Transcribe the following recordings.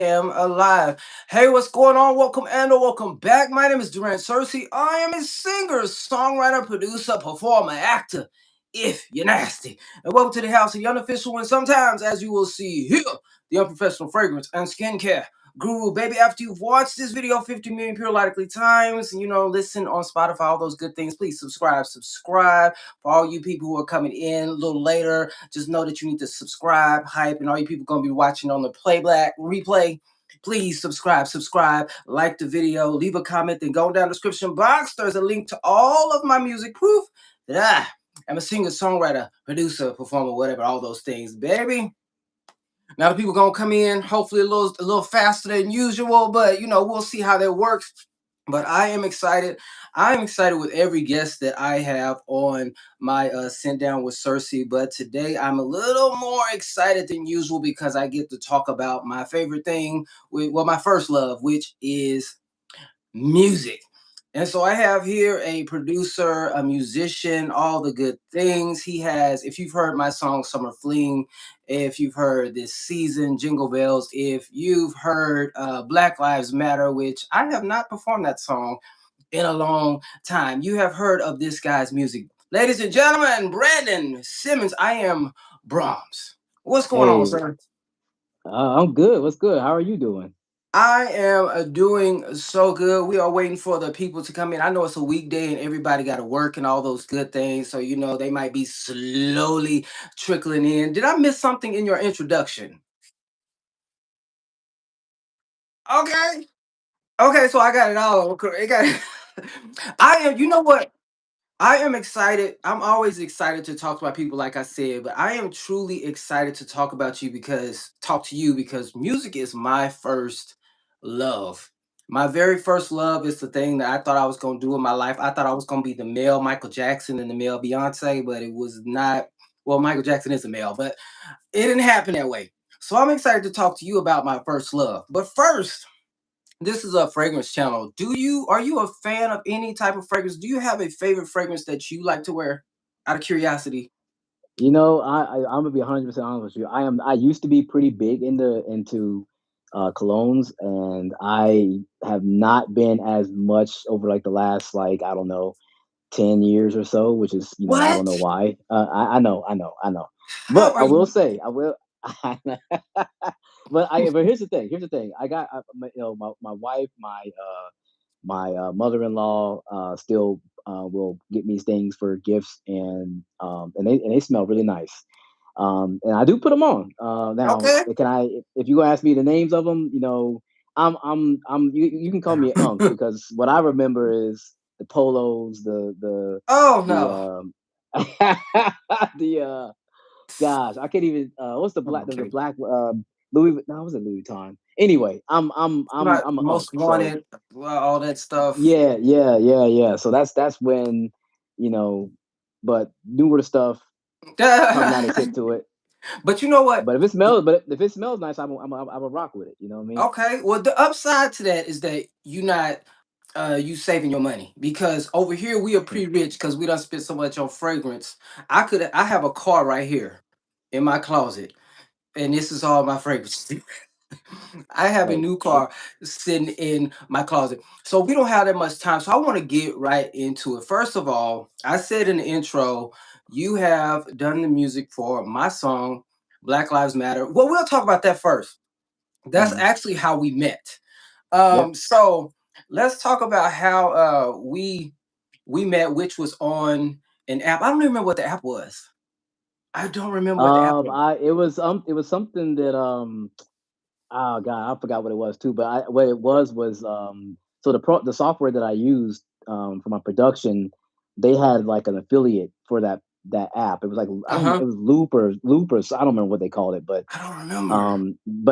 am alive. Hey, what's going on? Welcome and welcome back. My name is Durant Searcy. I am a singer, songwriter, producer, performer, actor. If you're nasty. And welcome to the house of the unofficial and sometimes, as you will see here, the unprofessional fragrance and skincare guru. Baby, after you've watched this video 50 million periodically times, listen on Spotify, all those good things, please subscribe. Subscribe. For all you people who are coming in a little later, just know that you need to subscribe, hype, and all you people going to be watching on the playback replay. Please subscribe, like the video, leave a comment, then go down the description box. There's a link to all of my music proof that I am a singer, songwriter, producer, performer, whatever, all those things, baby. Now the people gonna come in, hopefully a little faster than usual, but we'll see how that works. But I am excited. I am excited with every guest that I have on my Sit Down with Searcy. But today I'm a little more excited than usual because I get to talk about my favorite thing, my first love, which is music. And so I have here a producer, a musician, all the good things. He has, if you've heard my song Summer Fling, if you've heard this season, Jingle Bells, if you've heard Black Lives Matter, which I have not performed that song in a long time, you have heard of this guy's music. Ladies and gentlemen, Brandon Simmons, I am Brahms. What's going on, Hey, sir? I'm good. What's good? How are you doing? I am doing so good. We are waiting for the people to come in. I know it's a weekday and everybody got to work and all those good things. So, they might be slowly trickling in. Did I miss something in your introduction? Okay. Okay. So I got it all. Okay, I am, you know what? I am excited. I'm always excited to talk about people, like I said, but I am truly excited to talk to you because music is my first love. My very first love is the thing that I thought I was going to do in my life. I thought I was going to be the male Michael Jackson and the male Beyonce, but it was not. Well, Michael Jackson is a male, but it didn't happen that way. So I'm excited to talk to you about my first love. But first, this is a fragrance channel. Are you a fan of any type of fragrance? Do you have a favorite fragrance that you like to wear? Out of curiosity. I'm gonna be 100% honest with you. I used to be pretty big into colognes, and I have not been as much over like the last like I don't know 10 years or so, which is I don't know What? why. I know. How But I are will you? say I will. But here's the thing. Here's the thing. My wife, my mother-in-law still will get me things for gifts, and they smell really nice. And I do put them on. Now, Okay. can I? If you ask me the names of them, you can call me Unc because what I remember is the polos, Oh the no. the gosh, I can't even. What's the Okay. black Louis? No, was it Louis Vuitton? Anyway, Not I'm an Unc. most So wanted, well, all that stuff. yeah. So that's when, you know, but newer stuff probably not as hip to it. But you know what? But if it smells nice, I'm a rock with it. You know what I mean? Okay. Well, the upside to that is that you not you saving your money because over here we are Mm. pretty rich because we don't spend so much on fragrance. I have a car right here in my closet, and this is all my fragrance. I have a Hey, new it, car sitting in my closet. So we don't have that much time. So I want to get right into it. First of all, I said in the intro, you have done the music for my song, Black Lives Matter. Well, we'll talk about that first. That's mhm. actually how we met. Yep. So let's talk about how we met, which was on an app. I don't even remember what the app was. I don't remember what the app was. It was something that oh god, I forgot what it was too. But what it was so the software that I used for my production, they had like an affiliate for that app. It was like I don't know, Uh-huh. it was Loopers. I don't remember what they called it, but I don't remember.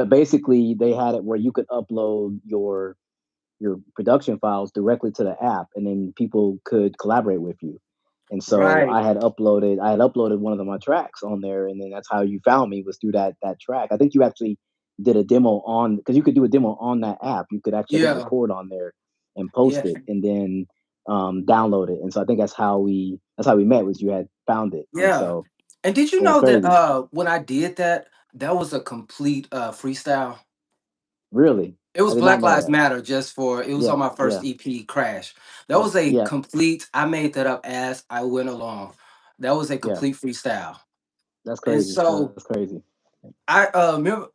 basically they had it where you could upload your production files directly to the app, and then people could collaborate with you. And so Right. I had uploaded one of my tracks on there, and then that's how you found me was through that track. I think you actually did a demo on because you could do a demo on that app. You could actually, I think, Yeah. record on there and Yeah. post it, and then download it. And so I think that's how we met was you had found it, and Yeah. so And did you it was know that crazy. when I did that, that was a complete freestyle? Really, It I was did not Black know Lives that. Matter just for it was Yeah, on my first yeah, EP, Crash. That was a yeah, complete I made that up as I went along. That was a yeah. complete freestyle. That's And crazy. That's so crazy. I remember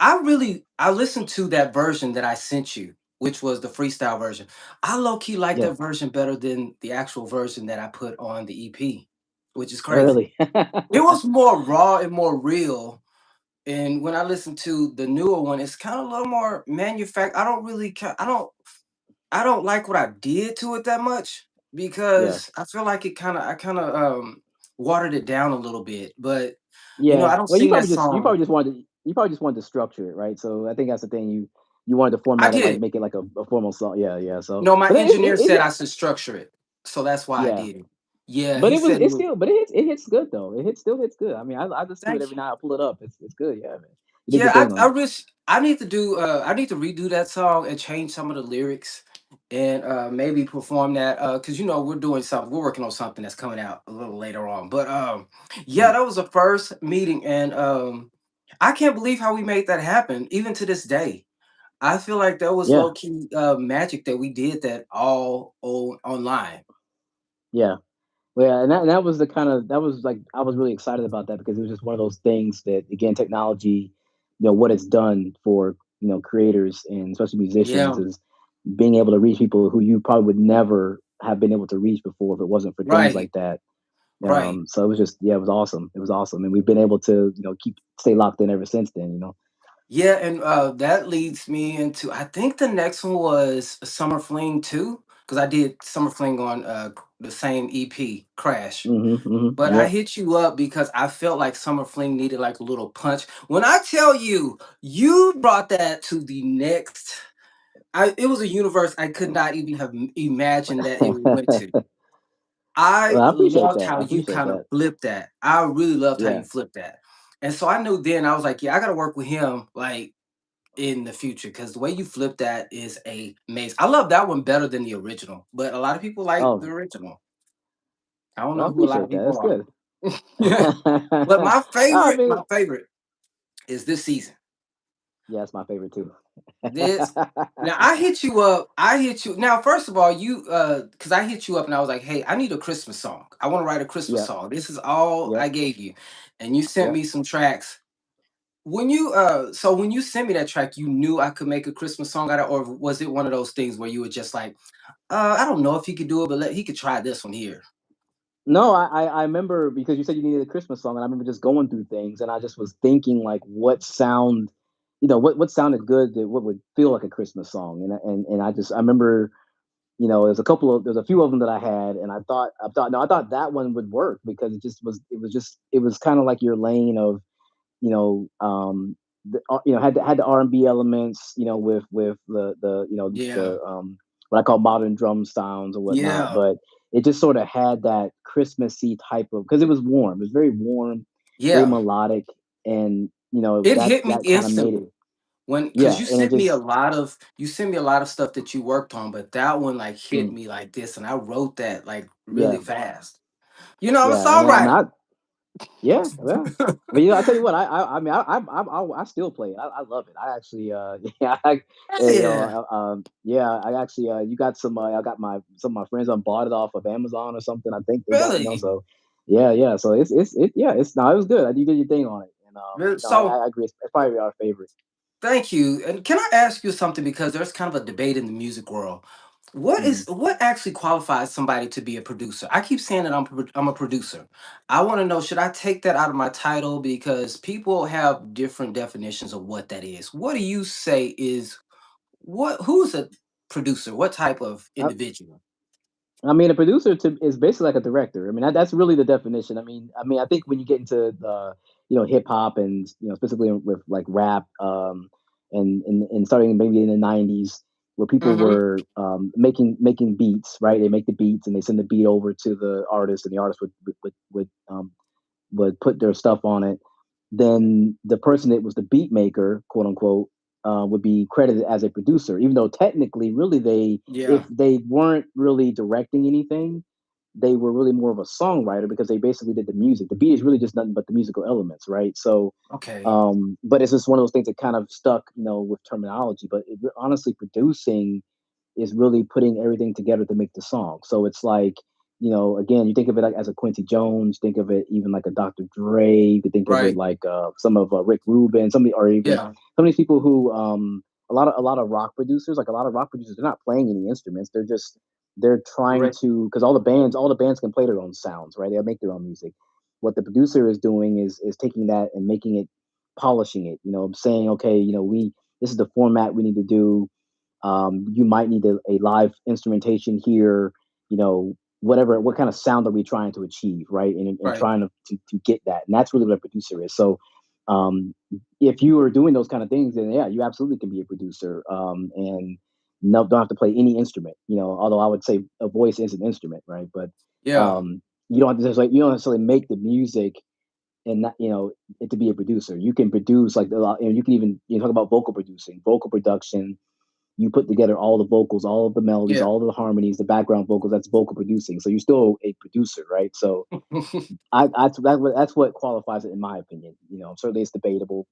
I listened to that version that I sent you, which was the freestyle version. I low key like Yeah, that version better than the actual version that I put on the EP, which is crazy. really. It was more raw and more real. And when I listen to the newer one, it's kind of a little more manufactured. I don't like what I did to it that much Yeah, because I feel like I kind of watered it down a little bit. But yeah. I don't Well, you sing that probably just song. you probably just wanted to structure it, right? So I think that's the thing. You wanted to I format it, like did. make it like a formal song. Yeah, yeah. So, No, my but engineer said I should structure it, so that's why I yeah. did it. Yeah, But he said it it's was. still it hits good though. Still hits good. I mean, I listen to it Thank every you. night. I pull it up. It's good. Yeah, man. You did Yeah, your thing on I it. wish I need to do. I need to redo that song and change some of the lyrics, and maybe perform that. Because we're doing something. We're working on something that's coming out a little later on. But yeah, Mm. that was the first meeting, and I can't believe how we made that happen. Even to this day, I feel like that was Yeah, low key magic that we did that all online. yeah. Well, yeah, and that was the kind of that was like I was really excited about that because it was just one of those things that again technology, what it's done for creators and especially musicians Yeah, is being able to reach people who you probably would never have been able to reach before if it wasn't for things right, like that. right. So it was just yeah, it was awesome. It was awesome, and we've been able to keep stay locked in ever since then. Yeah, and that leads me into I think the next one was Summer Fling too, because I did Summer Fling on the same EP, Crash. But I Yep. hit you up because I felt like Summer Fling needed like a little punch. When I tell you, you brought that to the next. It was a universe I could not even have imagined that it went to. Well, I I appreciate loved that. how I you appreciate kind of that. flipped that. I really loved how you Yeah. flipped that. And so I knew then I was like, yeah, I got to work with him. Like in the future because the way you flip that is amazing. I love that one better than the original, but a lot of people like the Oh, original. I don't well, I know who a lot of appreciate that. That's people are. good. But I mean, my favorite is this season. yeah, it's my favorite too. This now I hit you up. I hit you now. First of all, you because I hit you up and I was like, hey, I need a Christmas song. I want to write a Christmas Yep. song. This is all Yep. I gave you, and you sent Yep. me some tracks. When you sent me that track, you knew I could make a Christmas song out of, or was it one of those things where you were just like, I don't know if he could do it, but he could try this one here. No, I remember because you said you needed a Christmas song, and I remember just going through things, and I just was thinking like, what sounded good, that what would feel like a Christmas song, and I remember, there's a few of them that I had, and I thought that one would work because it was kind of like your lane of you know, had the R&B elements, with Yeah, the what I call modern drum sounds or whatnot, yeah, but it just sort of had that Christmassy type of because it was warm, it was very warm, very yeah. melodic, and It that hit me that kind of made it, instantly when because yeah, and it just you sent me a lot of stuff that you worked on, but that one like hit mm, me like this, and I wrote that like really yeah, fast. I'm a yeah, and I mean, songwriter. yeah, yeah. But I tell you what, I mean, I still play it. I love it. I actually, yeah, Yeah, yeah, I actually, you got I got some of my friends on bought it off of Amazon or something. I think they got, really. so yeah, yeah. So yeah, no, it was good. You did your thing on it, and no, So I agree. It's probably our favorite. thank you. And can I ask you something because there's kind of a debate in the music world. Mhm. What actually qualifies somebody to be a producer? I keep saying that I'm a producer. I want to know, should I take that out of my title because people have different definitions of what that is. What do you say is who's a producer? What type of individual? I mean, a producer is basically like a director. I mean, that's really the definition. I think when you get into hip hop and specifically with like rap, and starting maybe in the '90s, where people Hmm. were making beats, right? They make the beats and they send the beat over to the artist, and the artist would put their stuff on it. Then the person that was the beat maker, quote unquote, would be credited as a producer, even though technically, really, Yeah. if they weren't really directing anything, they were really more of a songwriter because they basically did the music. The beat is really just nothing but the musical elements, right? So, Okay. but it's just one of those things that kind of stuck, with terminology. But honestly, producing is really putting everything together to make the song. So it's like, again, you think of it like as a Quincy Jones, think of it even like a Dr. Dre, you could think of it Right. like some of Rick Rubin, somebody, or even Yeah. some of these people who a lot of rock producers, like a lot of rock producers, they're not playing any instruments. They're trying Right. to, because all the bands can play their own sounds, right? They make their own music. What the producer is doing is taking that and making it, polishing it. Saying, okay, we this is the format we need to do. You might need a live instrumentation here. Whatever, what kind of sound are we trying to achieve, right? And Right. trying to get that, and that's really what a producer is. So, um, if you are doing those kind of things, then yeah, you absolutely can be a producer, and no, don't have to play any instrument. Although I would say a voice is an instrument, right? But Yeah. um, you don't necessarily make the music and not, it to be a producer. You can produce like a lot, you can even talk about vocal producing, vocal production. You put together all the vocals, all of the melodies, Yeah. all of the harmonies, the background vocals. That's vocal producing. So you're still a producer, right? So that's what qualifies it, in my opinion. Certainly it's debatable,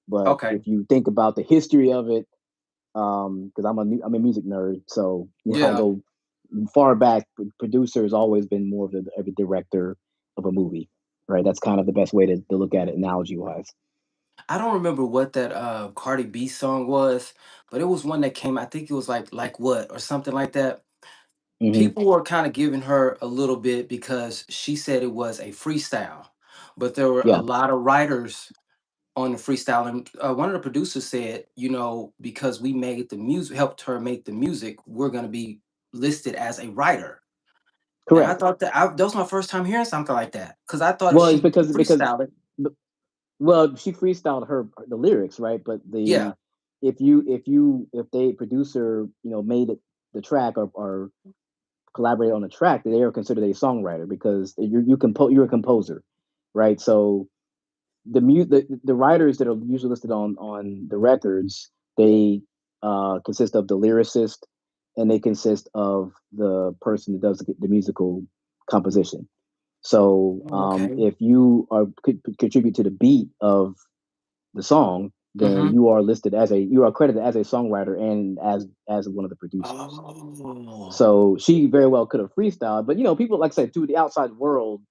but Okay. if you think about the history of it, because I'm a music nerd, so I Yeah. go far back. Producer has always been more of a director of a movie, right? That's kind of the best way to look at it, analogy wise. I don't remember what that Cardi B song was, but it was one that came. I think it was like what or something like that. Hmm. People were kind of giving her a little bit because she said it was a freestyle, but there were a Yeah, lot of writers on the freestyle, and one of the producers said, because we made the music, helped her make the music, we're going to be listed as a writer. And I correct. thought that was my first time hearing something like that because I thought Well, it's she because freestyled it. well, she freestyled the lyrics, right? But Yeah. if they producer made it the track, or collaborated on the track, they are considered a songwriter because you're a composer, right? So the writers that are usually listed on the records, they consist of the lyricist, and they consist of the person that does the musical composition. So, Oh, okay. if you could contribute to the beat of the song, then Mm-hmm. you are credited as a songwriter and as one of the producers. Oh. So she very well could have freestyled, but people, like I said, to the outside world,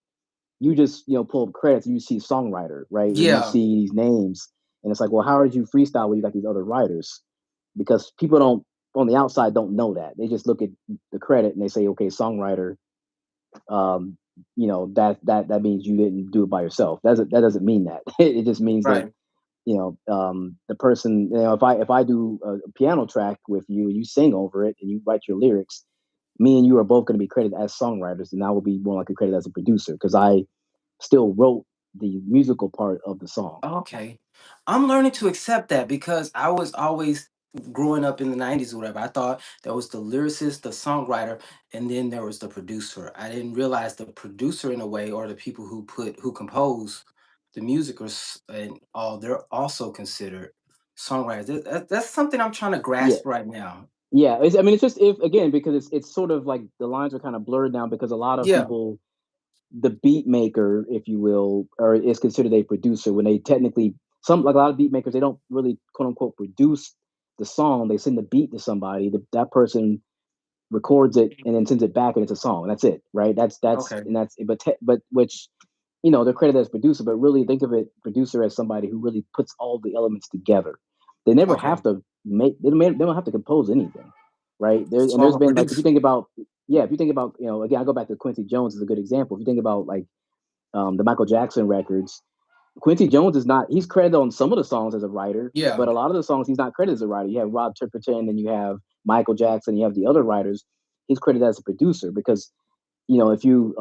you just pull up credits, and you see songwriter, right, or you Yeah. see these names, and it's like, well, how did you freestyle when you got these other writers? Because people don't on the outside don't know that. They just look at the credit and they say, okay, songwriter. um, that means you didn't do it by yourself. That doesn't mean that. It just means that Right. the person. If I do a piano track with you, you sing over it and you write your lyrics. Me and you are both going to be credited as songwriters, and I will be more likely credited as a producer because I still wrote the musical part of the song. Okay. I'm learning to accept that because I was always growing up in the 90s or whatever. I thought there was the lyricist, the songwriter, and then there was the producer. I didn't realize the producer in a way or the people who compose the music and all they're also considered songwriters. That's something I'm trying to Yeah, grasp right now. yeah. I mean, it's just if again because it's sort of like the lines are kind of blurred now because a lot of Yeah. people, the beat maker, if you will, or is considered a producer when they technically some like a lot of beat makers they don't really quote unquote produce the song. They send the beat to somebody. That person records it and then sends it back, and it's a song. And that's it, right? That's Okay. and that's but which they're credited as producer, but really think of it producer as somebody who really puts all the elements together. They never have Okay. to make they don't have to compose anything, right? There's So I'm a been like if you producer. think about yeah, if you think about again I go back to Quincy Jones as a good example. If you think about like the Michael Jackson records, Quincy Jones is not he's credited on some of the songs as a writer, Yeah. but a lot of the songs he's not credited as a writer. You have Rob Tipperton and you have Michael Jackson, you have the other writers. He's credited as a producer because if you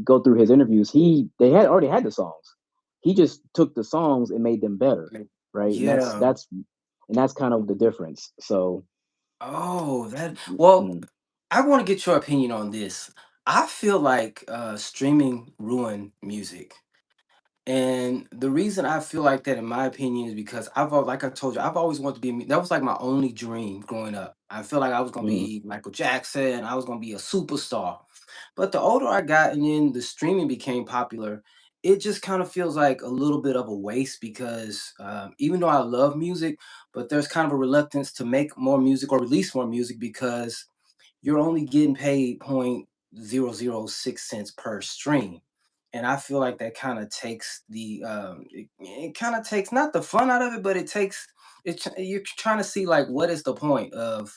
go through his interviews, they had already had the songs. He just took the songs and made them better, Okay. right? And that's Yeah. that's and that's kind of the difference. So, Oh, well, mm, I want to get your opinion on this. I feel like streaming ruined music. And the reason I feel like that, in my opinion, is because like I told you, I've always wanted to be. That was like my only dream growing up. I feel like I was gonna Mhm. be Michael Jackson. I was gonna be a superstar. But the older I got, and then the streaming became popular, it just kind of feels like a little bit of a waste because even though I love music, but there's kind of a reluctance to make more music or release more music because you're only getting paid 0.006 cents per stream. And I feel like that kind of takes it kind of takes not the fun out of it, but it takes you're trying to see like what is the point of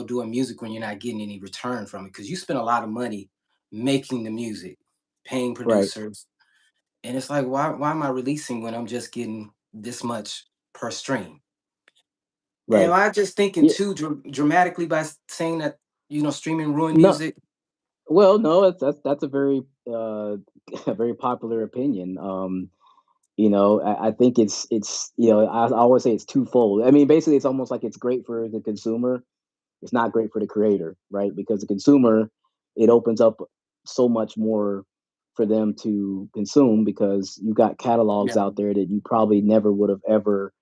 doing music when you're not getting any return from it because you spend a lot of money making the music, paying Right, producers, and it's like why am I releasing when I'm just getting this much per stream? Am right. I just thinking Yeah, too dramatically by saying that streaming ruin no, music? well, no, that's a very a very popular opinion. I think it's I always say it's twofold. I mean, basically, it's almost like it's great for the consumer. It's not great for the creator, right? Because the consumer, it opens up so much more for them to consume because you got catalogs Yeah, out there that you probably never would have ever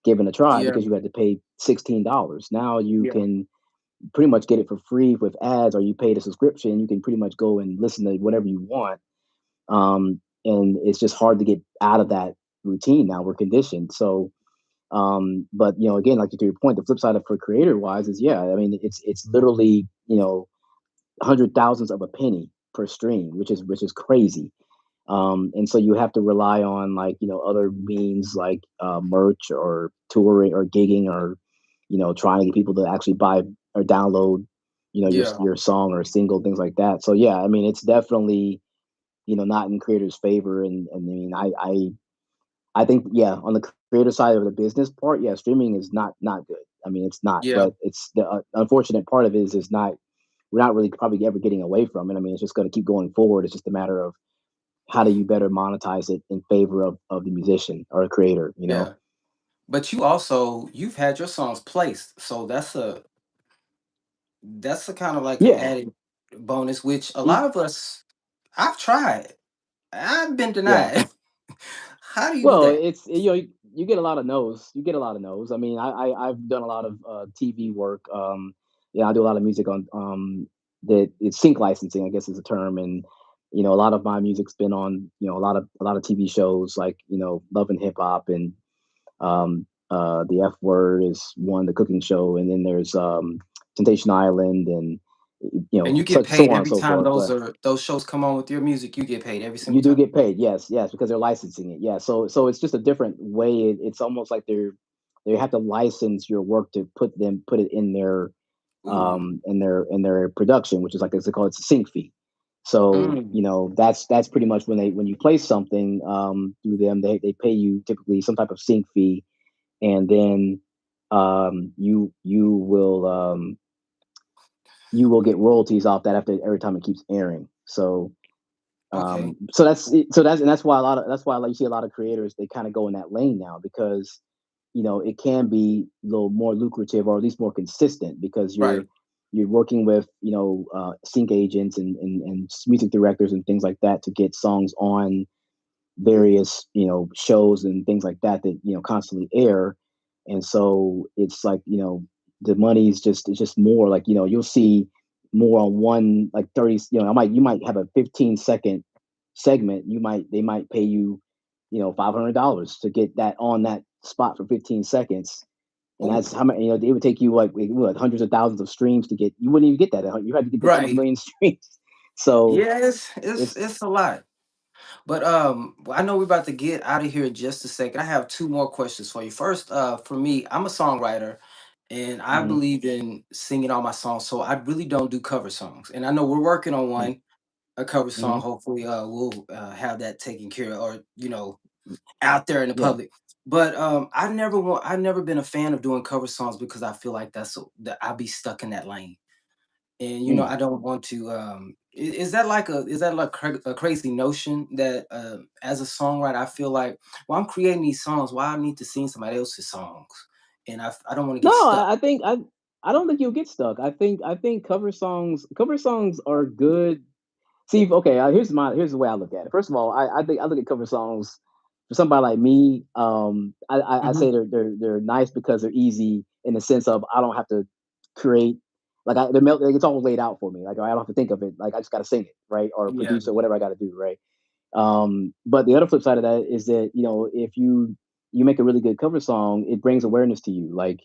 given a try yeah, because you had to pay $16. Now you yeah, can pretty much get it for free with ads, or you pay the subscription. You can pretty much go and listen to whatever you want. And it's just hard to get out of that routine now. We're conditioned. So, but again, like to your point, the flip side of for creator wise is yeah, I mean it's literally hundred thousands of a penny per stream, which is crazy. And so you have to rely on like other means like merch or touring or gigging or trying to get people to actually buy or download your yeah, your song or single, things like that. So yeah, I mean it's definitely not in creators' favor. And I mean I think yeah, on the creator side of the business part, yeah, streaming is not good. I mean it's not, yeah, but it's the unfortunate part of it is not we're not really probably ever getting away from it. I mean it's just going to keep going forward. It's just a matter of how do you better monetize it in favor of the musician or the creator, you know? yeah. But you've had your songs placed, so that's a kind of like an Yeah. added bonus, which a Y- lot of us I've tried. I've been Yeah. denied. How do you do Well, that? it's you get a lot of no's. You get a lot of no's. I mean, I've done a lot of TV work. I do a lot of music on that it's sync licensing, I guess is a term, and a lot of my music's been on a lot of TV shows like Love and Hip Hop and the F Word is one, the cooking show, and then there's Temptation Island and And you get such so paid on and every so time forth. But those shows come on with your music, you get paid every single you do time. get paid, yes, yes, because they're licensing it. Yeah, so it's just a different way. It's almost like they have to license your work to put it Ooh. in their production, which is like as they call it, it's a sync fee. So Mm. that's pretty much when you place something through them, they pay you typically some type of sync fee, and then you will get royalties off that after every time it keeps airing. Okay. So that's it. That's why like you see a lot of creators they kind of go in that lane now because it can be a little more lucrative or at least more consistent because Right. you're working with sync agents and music directors and things like that to get songs on various shows and things like that constantly air. And so it's like the money's just it's just more like you'll see more on one like 30 you might have a 15-second segment. They might pay you $500 to get that on that spot for 15 seconds. And Ooh. that's how many it would take you like what, hundreds of thousands of streams to get. You wouldn't even get that. You had to get the couple Right. million streams. So Yeah, it's it's it's a lot. But I know we're about to get out of here in just a second. I have two more questions for you. First, for me, I'm a songwriter and I mhm, believe in singing all my songs. So I really don't do cover songs. And I know we're working on mhm, one, a cover song. mhm, Hopefully we'll have that taken care of or, out there in the yeah. public. But I've never been a fan of doing cover songs because I feel like that I'll be stuck in that lane. And Mm. I don't want to is that like a crazy notion that as a songwriter I feel like, well, I'm creating these songs, why I need to sing somebody else's songs, and I don't want to No, get stuck. I don't think you'll get stuck. I think cover songs are good. See, okay, here's the way I look at it. First of all, I think I look at cover songs. for somebody like me, I Hmm. say they're nice because they're easy in the sense of I don't have to create like like, it's all laid out for me. Like I don't have to think of it. Like I just got to sing it, right, or Yeah. produce or whatever I got to do, right. But the other flip side of that is that if you make a really good cover song, it brings awareness to you. Like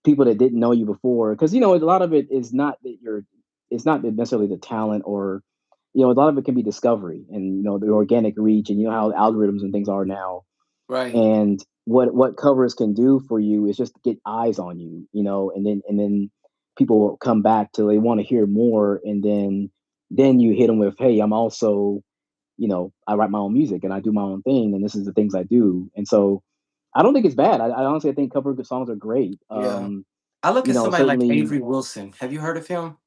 people that didn't know you before, because a lot of it is not that it's not necessarily the talent, or a lot of it can be discovery and the organic reach, and how algorithms and things are now. Right. And what covers can do for you is just get eyes on you, and then people will come back till they want to hear more, and then you hit them with, hey, I'm also, I write my own music and I do my own thing, and this is the things I do. And so I don't think it's bad. I honestly, I think cover songs are great. Yeah. I look at somebody like Certainly. Avery Wilson. Have you heard of him?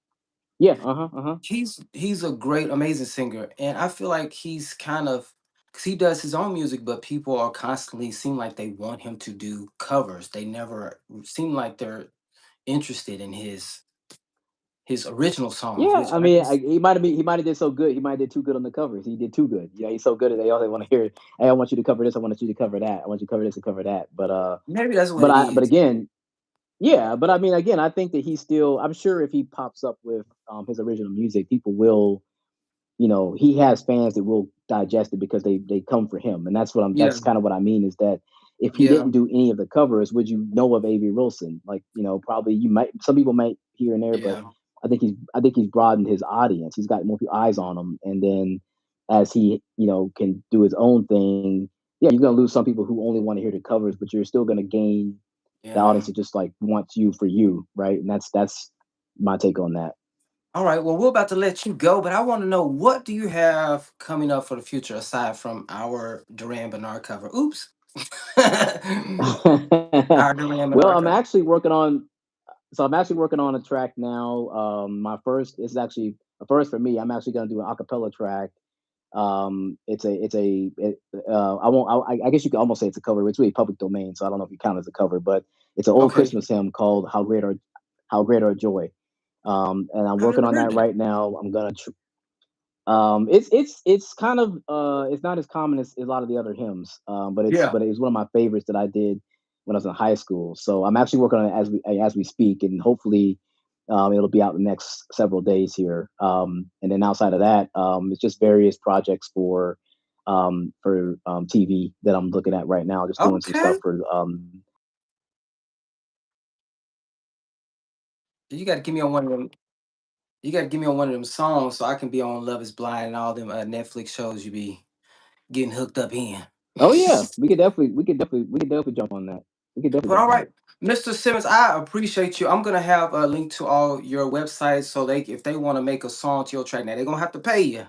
Yeah. Uh-huh. Uh-huh. He's a great, amazing singer, and I feel like he's kind of because he does his own music, but people are constantly seem like they want him to do covers. They never seem like they're interested in his original songs, Yeah, which I I mean, guess he might have did so good. He might have did too good on the covers. He did too good. He's so good at they all they want to hear it. Hey, I want you to cover this. I want you to cover that. I want you to cover this and cover that. maybe that's what But it but is. again, yeah. But I mean, again, I think that he's still. I'm sure if he pops up with his original music, people will. He has fans that will digest it because they come for him, and Yeah, that's kind of what I mean is that if he yeah, didn't do any of the covers, would you know of Avery Wilson? Like, probably you might. Some people might here and there, but yeah, I think he's broadened his audience. He's got more eyes on him, and then as he can do his own thing, yeah, you're gonna lose some people who only want to hear the covers, but you're still gonna gain the audience yeah. that just like wants you for you, right? And that's my take on that. All right, well, we're about to let you go, but I want to know what do you have coming up for the future aside from our Duran Bernard cover? Oops. Our Duran Well, Bernard cover. I'm actually working on a track now. My first This is actually a first for me. I'm actually going to do an acapella track. I won't. I guess you could almost say it's a cover. It's really public domain, so I don't know if you count it as a cover. But it's an old Okay. Christmas hymn called How Great Our Joy." And I'm I've working never on heard that that. right now. It's kind of it's not as common as a lot of the other hymns, Yeah. but it's one of my favorites that I did when I was in high school. So I'm actually working on it as we speak, and hopefully it'll be out in the next several days here. And then outside of that, it's just various projects for TV that I'm looking at right now. Just doing some stuff Okay. for You got to give me on one of them. You got to give me on one of them songs so I can be on Love Is Blind and all them Netflix shows you be getting hooked up in. Oh yeah, we could definitely jump on that. We could definitely But jump all on right, it. Mr. Simmons, I appreciate you. I'm gonna have a link to all your websites so if they want to make a song to your track, now they're gonna have to pay you.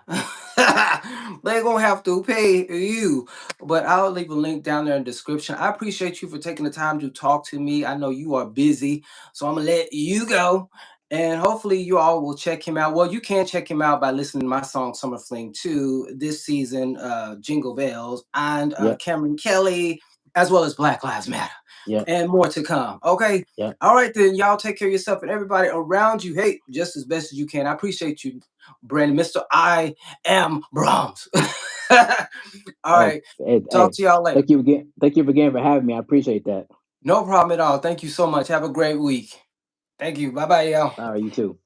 They're gonna have to pay you. But I'll leave a link down there in the description. I appreciate you for taking the time to talk to me. I know you are busy, so I'm gonna let you go. And hopefully you all will check him out. Well, you can check him out by listening to my song Summer Fling 2 this season, Jingle Bells, and Yep. Cameron Kelly, as well as Black Lives Matter Yep. and more to come. Okay. Yep. All right, then. Y'all take care of yourself and everybody around you. Hey, just as best as you can. I appreciate you, Brandon, Mr. I am Brahms. All Oh, right. hey, Talk hey, to y'all later. thank you again. Thank you again for having me. I appreciate that. No problem at all. Thank you so much. Have a great week. Thank you. Bye bye, y'all. All right, you too.